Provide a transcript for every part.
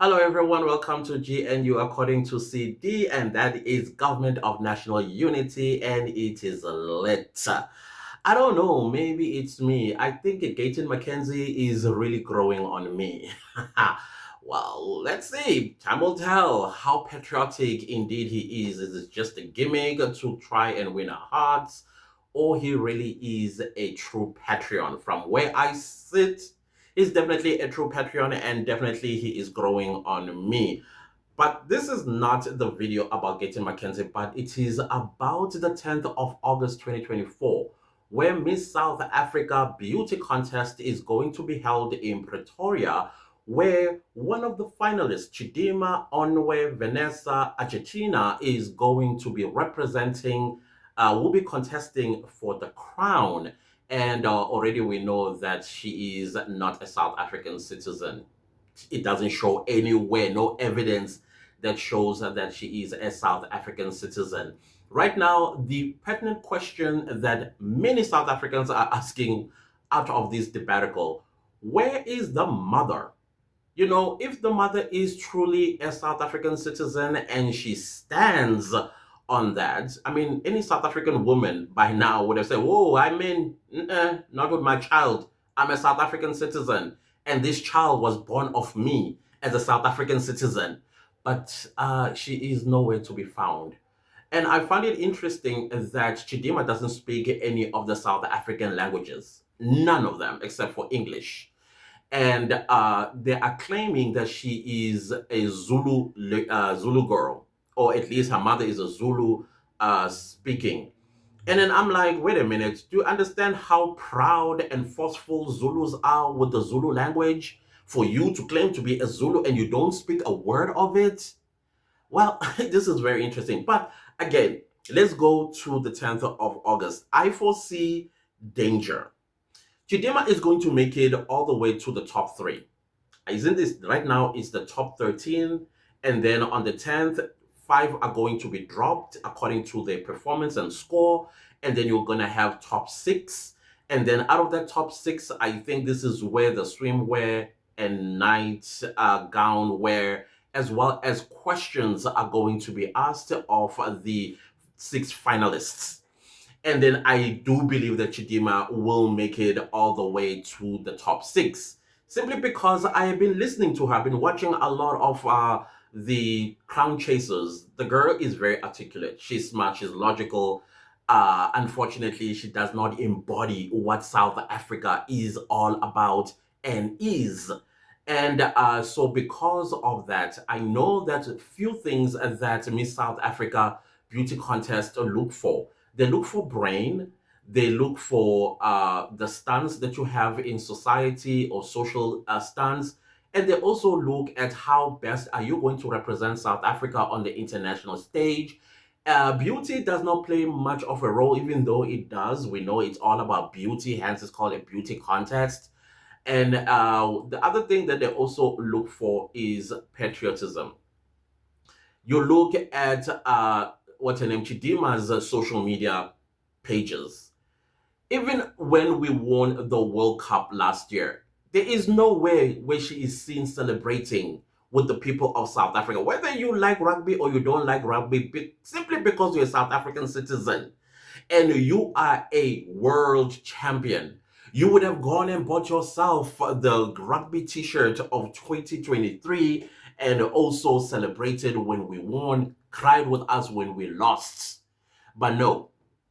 Hello, everyone. Welcome to GNU according to CD, and that is Government of National Unity, and it is lit. I don't know. Maybe it's me. I think Gayton McKenzie is really growing on me. Well, let's see. Time will tell how patriotic indeed he is. Is it just a gimmick to try and win our hearts, or he really is a true patriot? From where I sit, he's definitely a true Patreon and definitely he is growing on me. But this is not the video about Gaten McKenzie, but it is about the 10th of August 2024, where Miss South Africa Beauty Contest is going to be held in Pretoria, where one of the finalists, Chidimma Adetshina, is going to be representing, will be contesting for the crown. And already we know that she is not a South African citizen. It doesn't show anywhere, no evidence that shows that she is a South African citizen. Right now, the pertinent question that many South Africans are asking out of this debacle, where is the mother? You know, if the mother is truly a South African citizen and she stands on that, I mean, any South African woman by now would have said, whoa, I mean, not with my child. I'm a South African citizen, and this child was born of me as a South African citizen. But she is nowhere to be found. And I find it interesting that Chidimma doesn't speak any of the South African languages, none of them except for English. And they are claiming that she is a Zulu girl, or at least her mother is a Zulu speaking. And then I'm like, wait a minute, do you understand how proud and forceful Zulus are with the Zulu language? For you to claim to be a Zulu and you don't speak a word of it? Well, this is very interesting. But again, let's go to the 10th of August. I foresee danger. Chidimma is going to make it all the way to the top three. Isn't this right now? It's the top 13, and then on the 10th, five are going to be dropped according to their performance and score, and then you're gonna have top six, and then out of that top six, I think this is where the swimwear and night gown wear, as well as questions, are going to be asked of the six finalists. And then I do believe that Chidimma will make it all the way to the top six. Simply because I have been listening to her, I've been watching a lot of the Crown Chasers. The girl is very articulate. She's smart, she's logical. Unfortunately, she does not embody what South Africa is all about and is. And so because of that, I know that few things that Miss South Africa Beauty Contest look for. They look for brain. They look for the stance that you have in society or social stance. And they also look at how best are you going to represent South Africa on the international stage. Beauty does not play much of a role, even though it does. We know it's all about beauty, hence it's called a beauty contest. And the other thing that they also look for is patriotism. You look at what's her name, Chidimma's social media pages. Even when we won the World Cup last year, there is no way where she is seen celebrating with the people of South Africa. Whether you like rugby or you don't like rugby, simply because you're a South African citizen and you are a world champion, you would have gone and bought yourself the rugby t-shirt of 2023 and also celebrated when we won, cried with us when we lost. But no,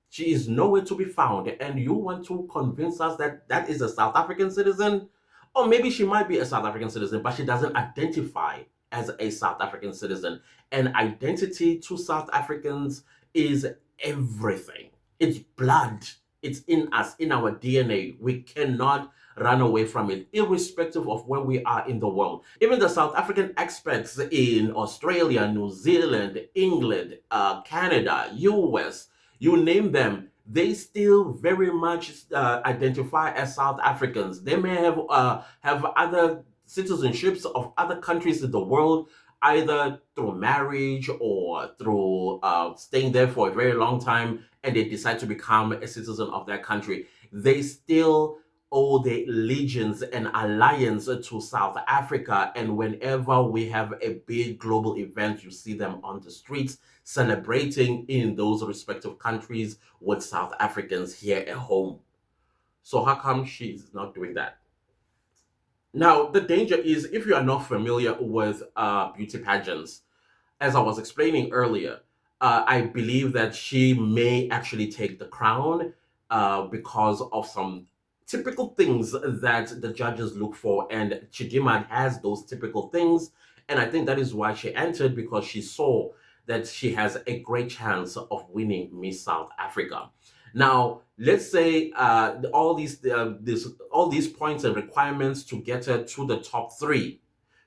she is nowhere to be found. And you want to convince us that that is a South African citizen? Or maybe she might be a South African citizen, but she doesn't identify as a South African citizen. And identity to South Africans is everything. It's blood. It's in us, in our DNA. We cannot run away from it, irrespective of where we are in the world. Even the South African expats in Australia, New Zealand, England, Canada, US, you name them, they still very much identify as South Africans. They may have other citizenships of other countries in the world, either through marriage or through staying there for a very long time, and they decide to become a citizen of that country. They still owe their allegiance and alliance to South Africa. And whenever we have a big global event, you see them on the streets celebrating in those respective countries with South Africans here at home. So how come she's not doing that? Now, the danger is if you are not familiar with beauty pageants, as I was explaining earlier, I believe that she may actually take the crown because of some typical things that the judges look for, and Chidimma has those typical things, and I think that is why she entered, because she saw that she has a great chance of winning Miss South Africa. Now, let's say all these points and requirements to get her to the top three,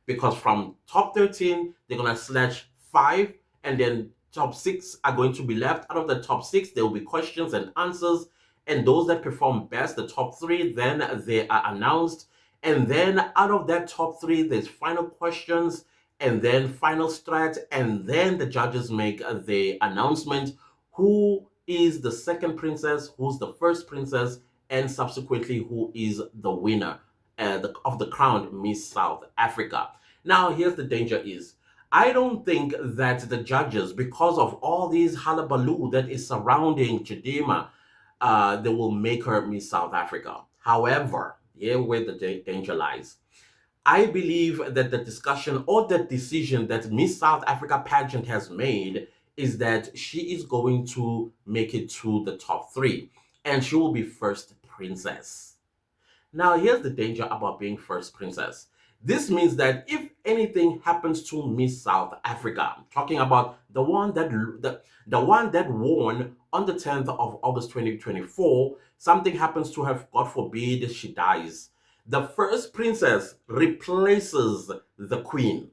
because from top 13 they're gonna slash five, and then top six are going to be left. Out of the top six, there will be questions and answers, and those that perform best, the top three, then they are announced. And then out of that top three, there's final questions, and then final strat, and then the judges make the announcement who is the second princess, who's the first princess, and subsequently who is the winner of the crown Miss South Africa. Now, here's the danger is, I don't think that the judges, because of all these hullabaloo that is surrounding Chidimma, they will make her Miss South Africa. However, here where the danger lies. I believe that the discussion or the decision that Miss South Africa pageant has made is that she is going to make it to the top three, and she will be first princess. Now, here's the danger about being first princess. This means that if anything happens to Miss South Africa, I'm talking about the one that won on the 10th of August 2024, something happens to her, God forbid she dies. The first princess replaces the queen,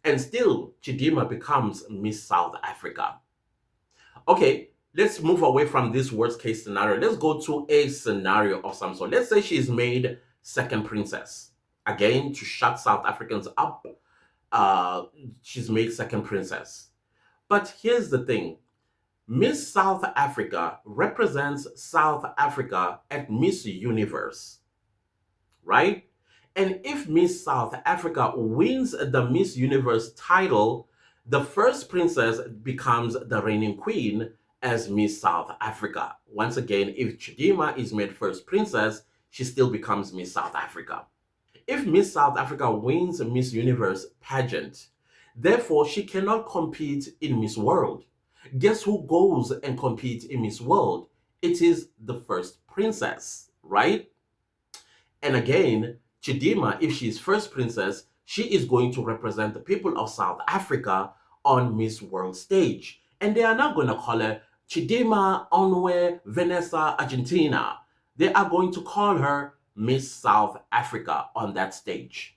and still Chidimma becomes Miss South Africa. Okay, let's move away from this worst case scenario. Let's go to a scenario of some sort. Let's say she's made second princess. Again, to shut South Africans up, she's made second princess. But here's the thing. Miss South Africa represents South Africa at Miss Universe, right? And if Miss South Africa wins the Miss Universe title, the first princess becomes the reigning queen as Miss South Africa. Once again, if Chidimma is made first princess, she still becomes Miss South Africa. If Miss South Africa wins a Miss Universe pageant, therefore she cannot compete in Miss World. Guess who goes and competes in Miss World? It is the first princess, right? And again, Chidimma, if she's first princess, she is going to represent the people of South Africa on Miss World stage. And they are not going to call her Chidimma Onwe Vanessa Argentina. They are going to call her Miss South Africa on that stage.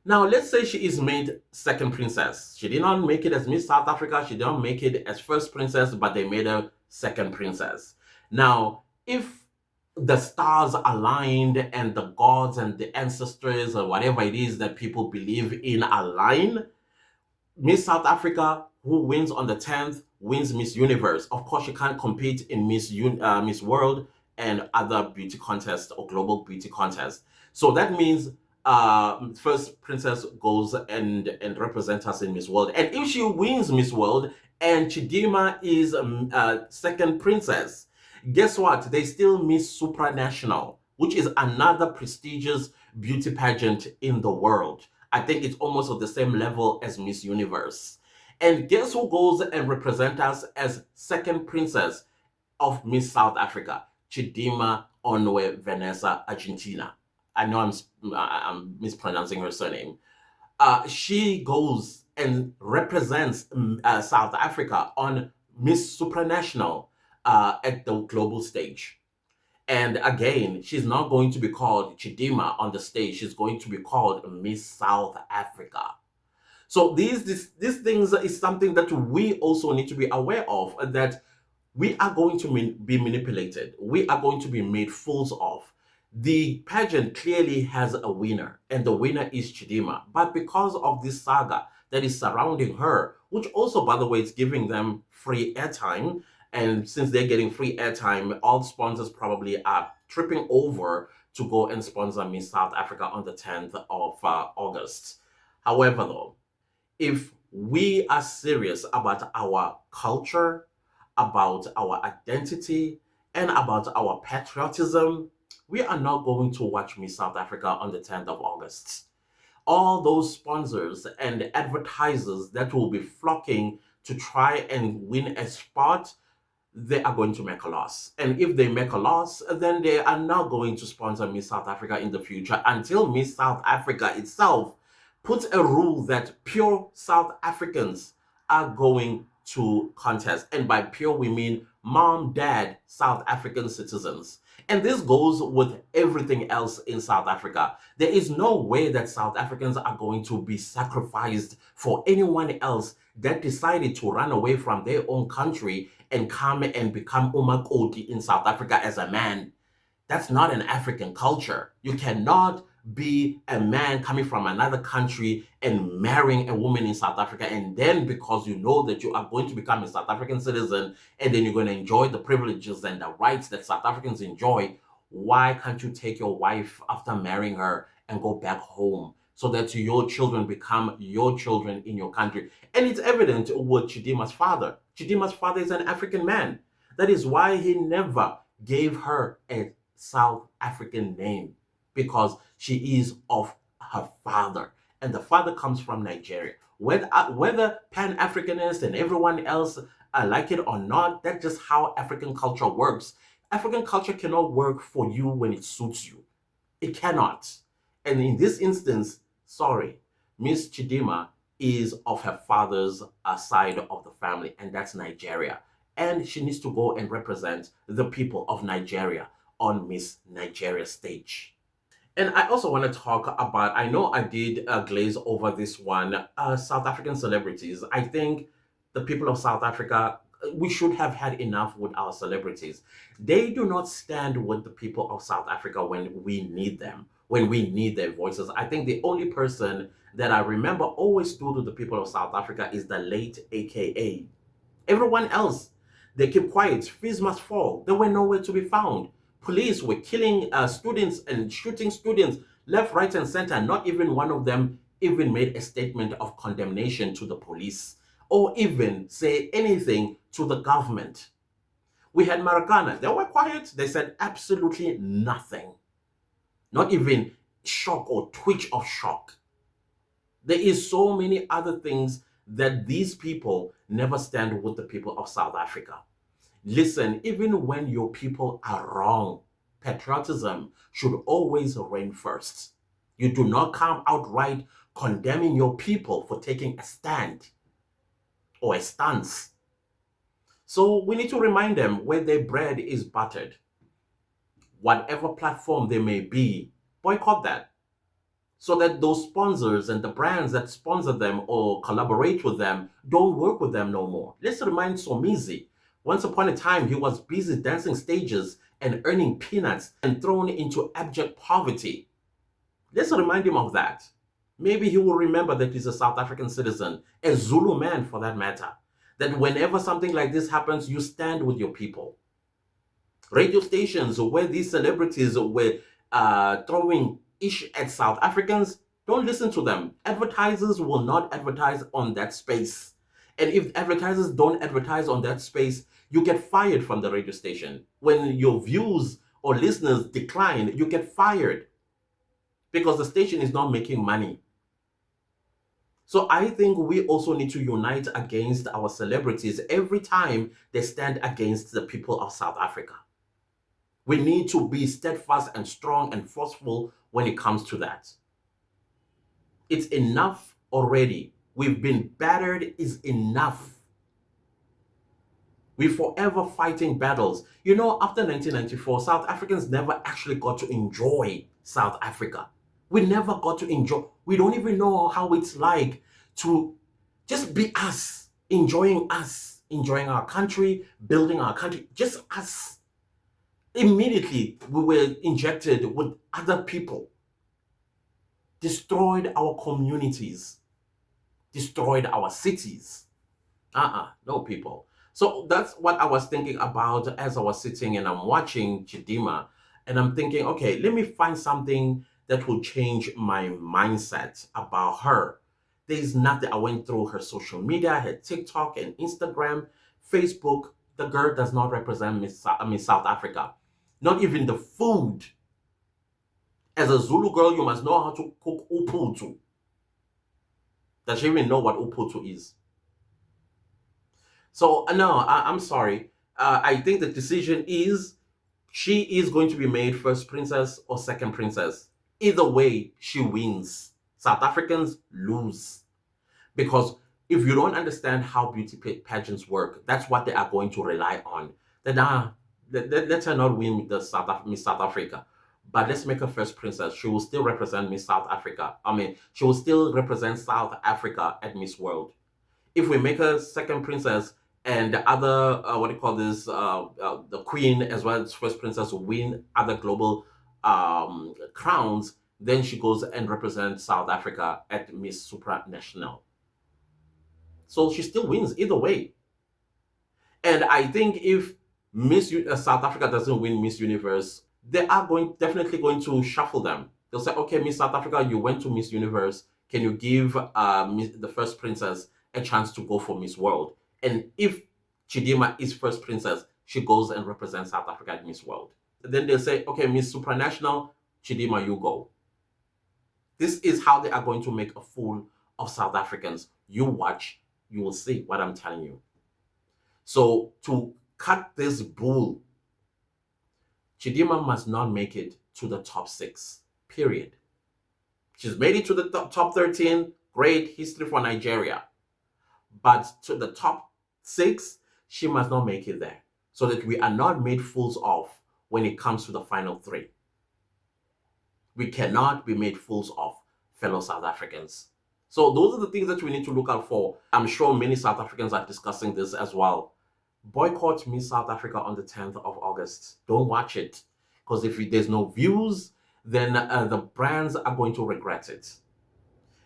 Now, let's say she is made second princess. She did not make it as Miss South Africa. She did not make it as first princess, but they made her second princess. Now, if the stars aligned and the gods and the ancestors or whatever it is that people believe in align, Miss South Africa, who wins on the 10th, wins Miss Universe. Of course, she can't compete in Miss World and other beauty contests or global beauty contests. So that means first princess goes and represents us in Miss World. And if she wins Miss World and Chidimma is second princess, guess what? They still Miss Supranational, which is another prestigious beauty pageant in the world. I think it's almost at the same level as Miss Universe. And guess who goes and represents us as second princess of Miss South Africa? Chidimma Onwe Vanessa Argentina. I know I'm mispronouncing her surname. She goes and represents South Africa on Miss Supranational at the global stage. And again, she's not going to be called Chidimma on the stage. She's going to be called Miss South Africa. So these things is something that we also need to be aware of, that we are going to be manipulated. We are going to be made fools of. The pageant clearly has a winner, and the winner is Chidimma. But because of this saga that is surrounding her, which also, by the way, is giving them free airtime, and since they're getting free airtime, all sponsors probably are tripping over to go and sponsor Miss South Africa on the 10th of August. However, though, if we are serious about our culture, about our identity, and about our patriotism, we are not going to watch Miss South Africa on the 10th of August. All those sponsors and advertisers that will be flocking to try and win a spot, they are going to make a loss. And if they make a loss, then they are not going to sponsor Miss South Africa in the future until Miss South Africa itself puts a rule that pure South Africans are going to contest. And by pure, we mean mom, dad, South African citizens. And this goes with everything else in South Africa. There is no way that South Africans are going to be sacrificed for anyone else that decided to run away from their own country and come and become umakoti in South Africa as a man. That's not an African culture. You cannot be a man coming from another country and marrying a woman in South Africa, and then because you know that you are going to become a South African citizen and then you're going to enjoy the privileges and the rights that South Africans enjoy, why can't you take your wife after marrying her and go back home so that your children become your children in your country? And it's evident with Chidimma's father. Chidimma's father is an African man. That is why he never gave her a South African name, because she is of her father, and the father comes from Nigeria. Whether Pan-Africanists and everyone else like it or not, that's just how African culture works. African culture cannot work for you when it suits you. It cannot. And in this instance, sorry, Miss Chidimma is of her father's side of the family, and that's Nigeria. And she needs to go and represent the people of Nigeria on Miss Nigeria stage. And I also want to talk about, I know I did glaze over this one, South African celebrities. I think the people of South Africa, we should have had enough with our celebrities. They do not stand with the people of South Africa when we need them, when we need their voices. I think the only person that I remember always stood with the people of South Africa is the late AKA. Everyone else, they keep quiet. Fees must fall. They were nowhere to be found. Police were killing students and shooting students left, right, and center. Not even one of them even made a statement of condemnation to the police or even say anything to the government. We had Maragana. They were quiet. They said absolutely nothing. Not even shock or twitch of shock. There is so many other things that these people never stand with the people of South Africa. Listen, even when your people are wrong, patriotism should always reign first. You do not come outright condemning your people for taking a stand or a stance. So we need to remind them where their bread is buttered. Whatever platform they may be, boycott that, so that those sponsors and the brands that sponsor them or collaborate with them don't work with them no more. Let's remind Somizi. Once upon a time, he was busy dancing stages and earning peanuts and thrown into abject poverty. Let's remind him of that. Maybe he will remember that he's a South African citizen, a Zulu man for that matter. That whenever something like this happens, you stand with your people. Radio stations where these celebrities were throwing ish at South Africans, don't listen to them. Advertisers will not advertise on that space. And if advertisers don't advertise on that space, you get fired from the radio station. When your views or listeners decline, you get fired because the station is not making money. So I think we also need to unite against our celebrities every time they stand against the people of South Africa. We need to be steadfast and strong and forceful when it comes to that. It's enough already. We've been battered is enough. We're forever fighting battles. You know, after 1994, South Africans never actually got to enjoy South Africa. We never got to enjoy. We don't even know how it's like to just be us, enjoying our country, building our country, just us. Immediately, we were injected with other people, destroyed our communities, destroyed our cities. No, people. So that's what I was thinking about as I was sitting and I'm watching Chidimma. And I'm thinking, okay, let me find something that will change my mindset about her. There's nothing. I went through her social media, her TikTok and Instagram, Facebook. The girl does not represent South Africa. Not even the food. As a Zulu girl, you must know how to cook uputu. Does she even know what uputu is? So no, I'm sorry. I think the decision is she is going to be made first princess or second princess. Either way, she wins. South Africans lose. Because if you don't understand how beauty pageants work, that's what they are going to rely on. Then, let her not win Miss South Africa. But let's make her first princess. She will still represent Miss South Africa. I mean, she will still represent South Africa at Miss World. If we make her second princess and the other, what do you call this, the queen as well as first princess win other global crowns, then she goes and represents South Africa at Miss Supranational. So she still wins either way. And I think if South Africa doesn't win Miss Universe, they are definitely going to shuffle them. They'll say, okay, Miss South Africa, you went to Miss Universe. Can you give the first princess a chance to go for Miss World? And if Chidimma is first princess, she goes and represents South Africa at Miss World. Then they'll say, okay, Miss Supranational, Chidimma, you go. This is how they are going to make a fool of South Africans. You watch, you will see what I'm telling you. So to cut this bull, Chidimma must not make it to the top 6, period. She's made it to the top 13, great history for Nigeria. But to the top 6, she must not make it there, so that we are not made fools of when it comes to the final 3. We cannot be made fools of, fellow South Africans. So those are the things that we need to look out for. I'm sure many South Africans are discussing this as well. Boycott Miss South Africa on the 10th of August. Don't watch it. Because if there's no views, then the brands are going to regret it.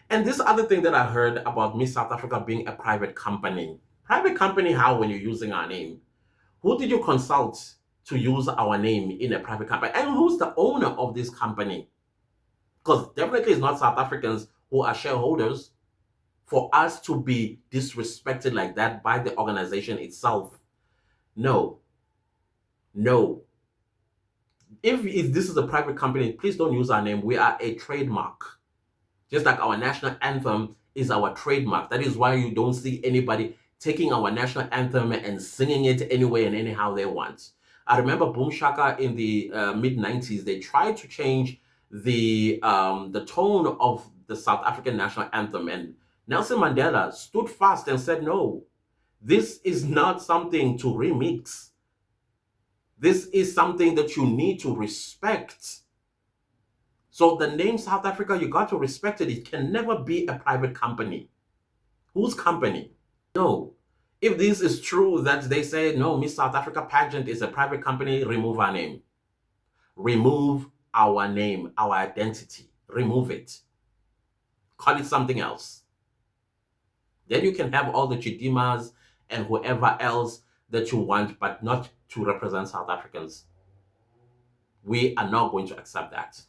And this other thing that I heard about Miss South Africa being a private company. Private company, how, when you're using our name? Who did you consult to use our name in a private company? And who's the owner of this company? Because definitely it's not South Africans who are shareholders. For us to be disrespected like that by the organization itself. No. No. If this is a private company, please don't use our name. We are a trademark. Just like our national anthem is our trademark. That is why you don't see anybody taking our national anthem and singing it anyway and anyhow they want. I remember Boom Shaka in the mid-90s, they tried to change the tone of the South African national anthem, and Nelson Mandela stood fast and said, no, this is not something to remix. This is something that you need to respect. So the name South Africa, you got to respect it. It can never be a private company. Whose company? No. If this is true that they say, no, Miss South Africa Pageant is a private company, remove our name. Remove our name, our identity. Remove it. Call it something else. Then you can have all the Chidimmas and whoever else that you want, but not to represent South Africans. We are not going to accept that,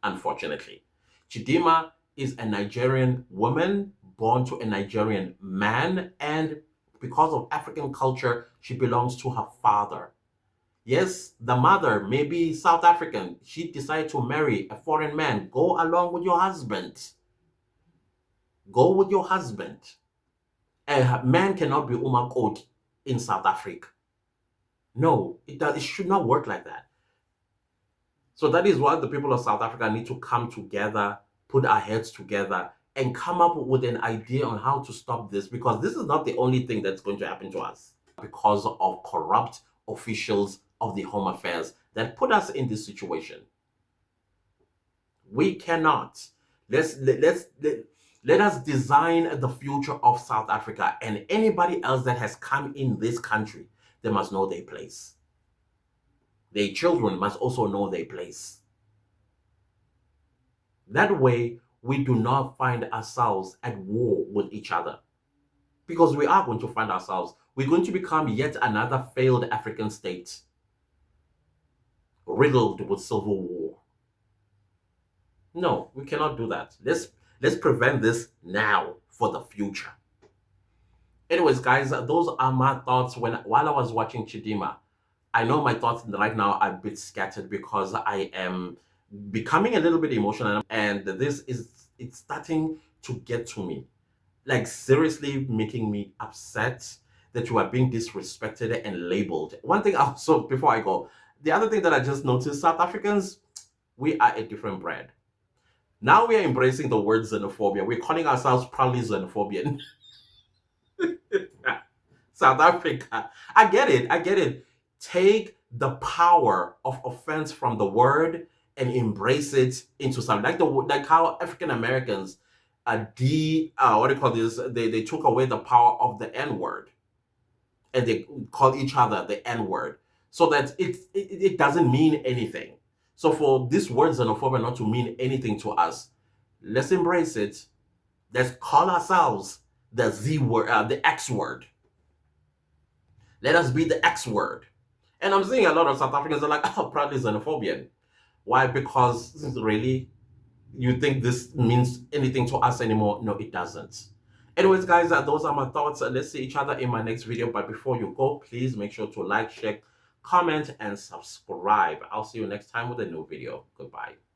unfortunately. Chidimma is a Nigerian woman born to a Nigerian man, and because of African culture, she belongs to her father. Yes, the mother may be South African. She decided to marry a foreign man. Go along with your husband. Go with your husband. A man cannot be umakoti in South Africa. No, it should not work like that. So that is why the people of South Africa need to come together, put our heads together, and come up with an idea on how to stop this, because this is not the only thing that's going to happen to us because of corrupt officials of the Home Affairs that put us in this situation. We cannot. Let us design the future of South Africa, and anybody else that has come in this country, they must know their place. Their children must also know their place. That way, we do not find ourselves at war with each other. Because we are going to find ourselves. We're going to become yet another failed African state. riddled with civil war. No, we cannot do that. Let's prevent this now for the future. Anyways, guys, those are my thoughts while I was watching Chidimma. I know my thoughts right now are a bit scattered because I am becoming a little bit emotional, and this is it's starting to get to me. Like seriously making me upset that you are being disrespected and labeled. One thing also before I go, the other thing that I just noticed, South Africans, we are a different breed. Now we are embracing the word xenophobia. We're calling ourselves proudly xenophobian. South Africa. I get it. I get it. Take the power of offense from the word and embrace it into something like how African Americans what do you call this? They took away the power of the N word and they call each other the N word so that it doesn't mean anything. So for this word xenophobia not to mean anything to us, let's embrace it. Let's call ourselves the Z word, the X word. Let us be the X word. And I'm seeing a lot of South Africans are like, oh, proudly xenophobian. Why? Because really, you think this means anything to us anymore? No, it doesn't. Anyways, guys, those are my thoughts. Let's see each other in my next video. But before you go, please make sure to like, share, comment, and subscribe. I'll see you next time with a new video. Goodbye.